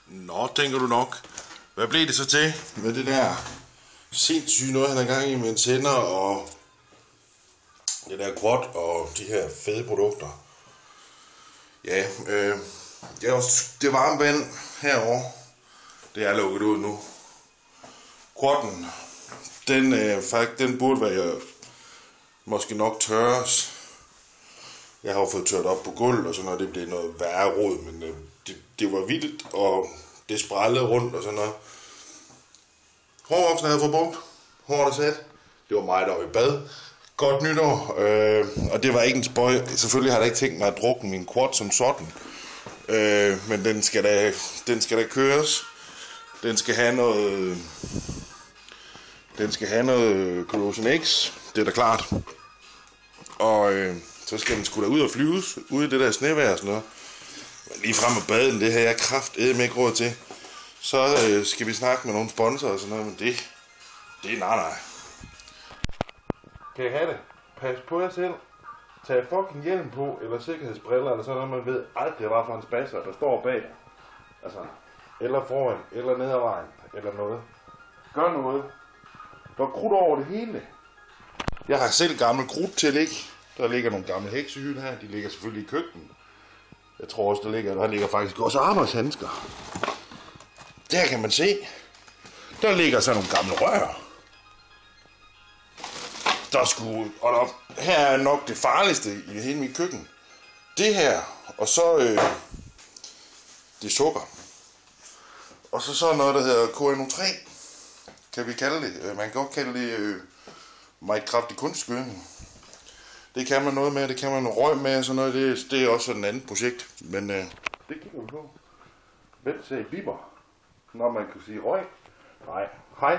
Nå, tænker du nok. Hvad blev det så til med det der sindssyge noget, han er gang i med en tænder og det der quad og de her fede produkter? Ja, det varme vand herovre, det er lukket ud nu. Quadden, den burde være måske nok tørres. Jeg har jo fået tørt op på gulv og sådan noget, det blev noget værre rod, men det var vildt, og det sprællede rundt og sådan noget. Hårvoksen havde jeg fået brugt. Håret er sat. Det var mig, der var i bad. Godt nytår. Og det var ikke en spøj. Selvfølgelig har jeg ikke tænkt mig at drukke min quad som sådan. Men den skal da køres. Den skal have noget Corrosion X. Det er da klart. Og så skal den sgu da ud og flyves. Ude i det der snevejr og sådan noget. Men lige frem og baden, det har jeg kraftedeme ikke råd til. Så skal vi snakke med nogle sponsorer og sådan noget, men det er nej. Kan I have det? Pas på jer selv. Tag fucking hjelm på, eller sikkerhedsbriller, eller sådan noget, man ved aldrig, hvad for en spasser, der står bag dig. Altså, eller foran, eller ned ad vejen, eller noget. Gør noget. Der er krudt over det hele. Jeg har selv gammel krudt til at ligge. Der ligger nogle gamle heksehylde her, de ligger selvfølgelig i køkkenet. Jeg tror også, der ligger faktisk også arbejdshandsker. Der kan man se. Der ligger så nogle gamle rør. Her er nok det farligste i hele mit køkken. Det her, og så det sukker. Og så sådan noget, der hedder KNO3. Kan vi kalde det. Man kan godt kalde det meget kraftig kunstgødning. Det kan man noget med, det kan man røg med og sådan noget. Det er også et andet projekt. Men det kigger vi på. Hvem sagde biber? Når man kan sige røg? Nej. Hej.